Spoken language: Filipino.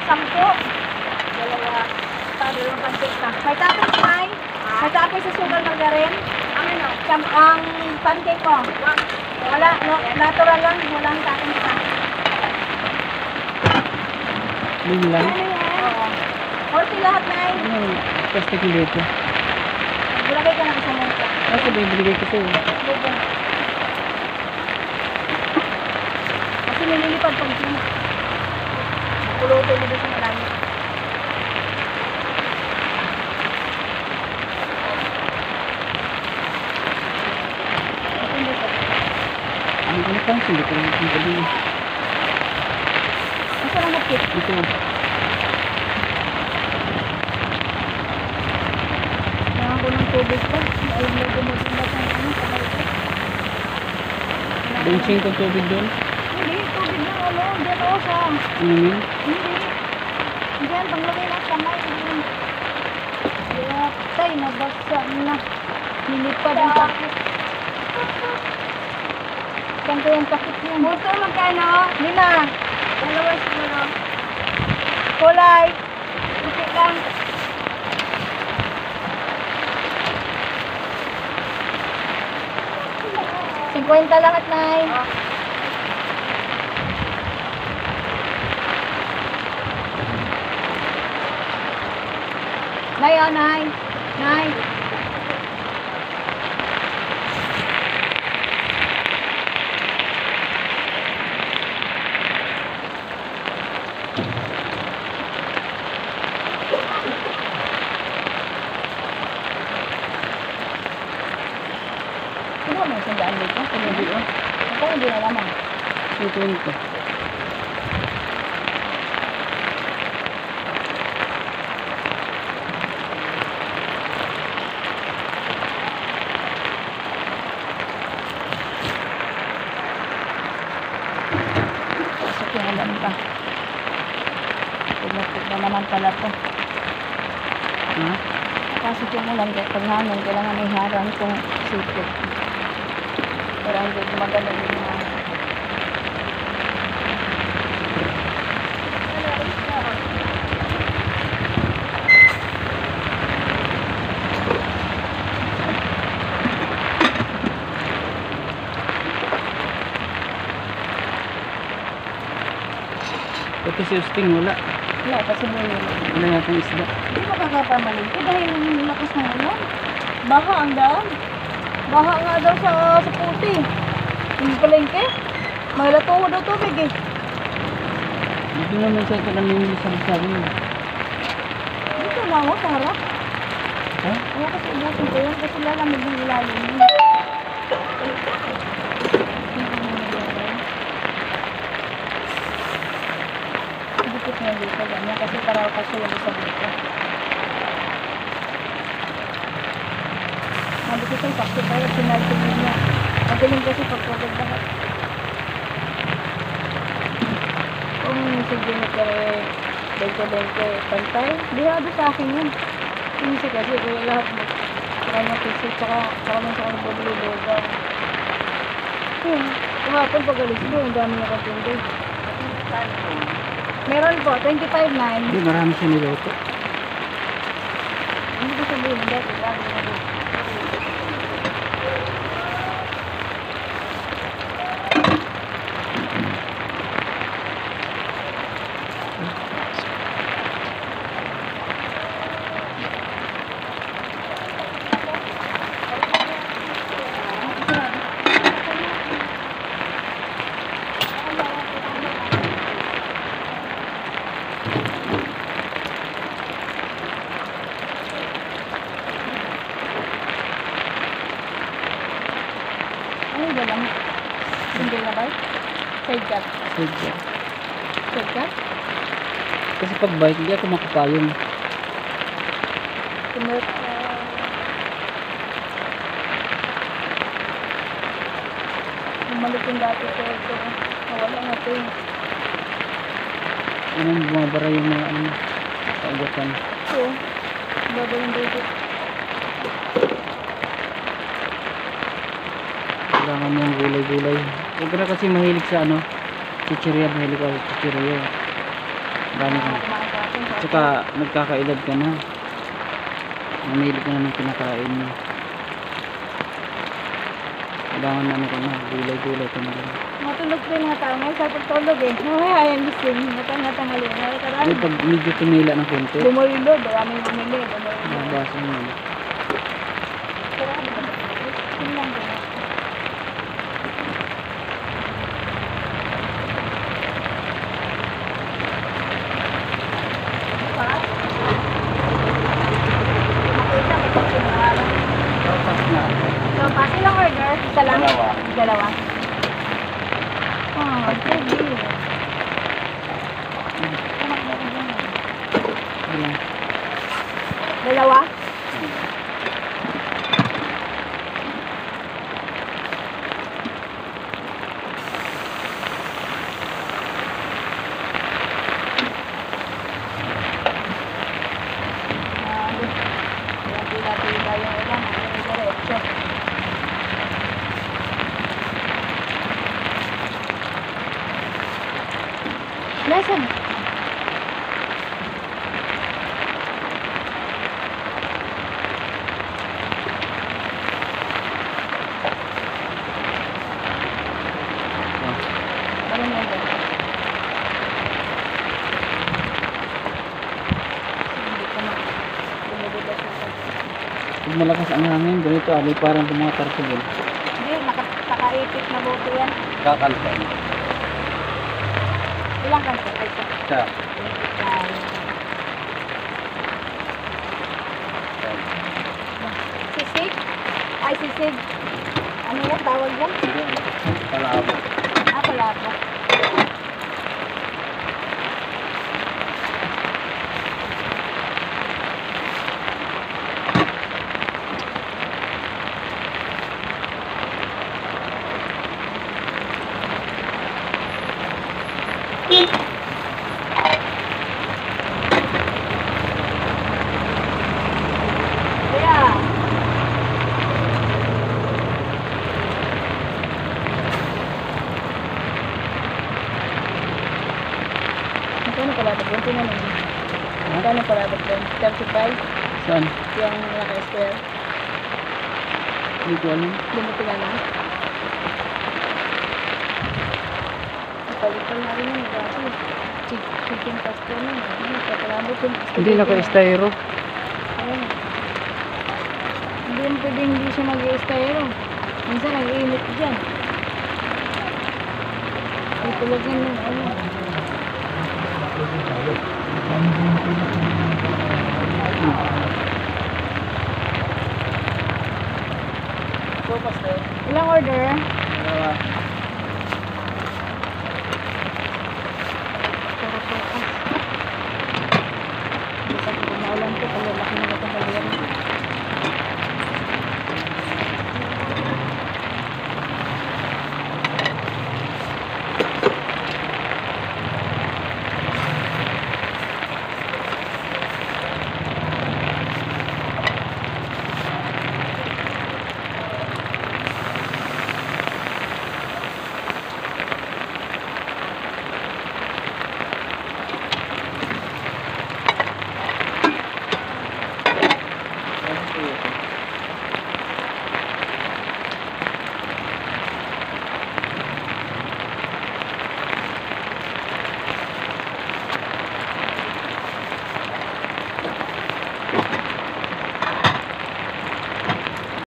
Dalawa. Dalawang pancake ka. May tapos, Nay? May tapos sa sugar margarin? Ang pancake ko. Wala, no, natural lang. Walang tapos ka. Yun lang. Oo. 40 lahat, Nay. Ano, plastic yung dito. Bulagay ka ng isang muna. Kasi bibigay ko sa'yo. Kasi nililipad pag sino. Puluto dito sa malayo. Ang ano pa, hindi ko lang yung gabi. Masa lang hapit? Dito. Kailangan ko ng tubig pa. Alam mo gumagumag ng ano sa kayo. Benching ko tubig doon. Hindi, tubig na ano. Diyan ako sa... Inumin. Hindi. Diyan, panglagay ng kamay. Yatay, nabagsak na. Nilipad ang pakit. Ganito yung pakit niya. Buto, magkano? 5. Dalawa siguro. Kulay. Bukit lang. $50 lahat, Nay. Nay, oh, Nay. Nay. Ano ba may sandaan dito? Hindi, oh. Ako hindi na naman. Ito yun ko. Pasok yung ulan pa. Pumutok na naman pala to. Ha? Pasok yung ulan. Pag hangin, kailangan may harang kung sipit. Pero hindi gumagana yung mga... Ito si Usting, wala. Wala, kasi bulo. Wala yatang isda. Hindi makakapamalingki dahil yung lakas ng ulan. Baha ang daan. Baha nga daw sa puti. Hindi palengke. May latuho daw tubig eh. Dito naman sa ito namimili sa sabi mo. Dito na ako, sa harap. Ha? Ayaw kasi ubusin ko yun kasi lalamig ng ilalim. Dikit na dito ganyan kasi paraw kasi yung isa dito. Nandikit yung pakti tayo, sinaltigin niya. Magaling kasi pagkagod lahat. Kung sige na kaya bengke-bengke pantay, bihado sa akin yun. Pinisi kasi kaya lahat mo. Saka niya pisi, tsaka man sa kong bubulugan. Kahapon pag alis ko, ang dami na katindi. Meron po, 25.9. Hindi, marami siya niloto. Hindi ko sabihin, dati lagi na dito. Ano ba lang? Single na ba? Side cut. Sige. Side cut? Kasi pag bike, hindi ako makapayong. Convert. Bumalik yung dati ko ito. Nawala nga ito eh. Ano, bumabara yung mga ano, kaugatan. So, baba yung dito. Kailangan mo yung gulay-gulay. Huwag ka na kasi mahilig sa ano, chichirya, mahilig ako sa chichirya. Marami ka na. Kumain sa akin. Tsaka nagkakaedad ka na. Mamili ka na ng kinakain mo. Kailangan ano ka na, gulay-gulay ka na rin. Matulog din nga tao ngayon sa pagtulog eh. Mamaya ayan gising. Natangali. Hindi, pag medyo tumila ng konti, Bumulilo. Maraming bumili. Bumulilo. nabasa mo yun. Yun lang din. Tapos na. So, pati lang order. Isa lang? Dalawa. Dalawa. Oh, sige. Ayun. Dalawa? Tila-tila yung ulan. Ang diretso. Nasaan? Ano mo ba? Hindi ko na. Bumubulas na sa... Pag malakas ang hangin, ganito alay parang mga tarpulin. Hindi, nakaipit na buto yan. Kakalpan. Ilang kanto? Ay, isa. Sa. Sisig? Ay, sisig. Ano yan? Tawag yan? Palabo. Ah, palabo. Kaya, magkano palabot doon? Tingnan mo. Magkano palabot doon? 35? Saan? Yung naka-square. Hindi ko alam. Bumuti na lang. Napalitan na rin yung gaso. Chicken pasta na. Palabot yung Hindi naka-styro. Ayun. Hindi mo pwede hindi siya mag-i-styro. Minsan nag-iinit dyan. Ay, tulad yan yung ano. So, pastel. Ilang order? Dalawa.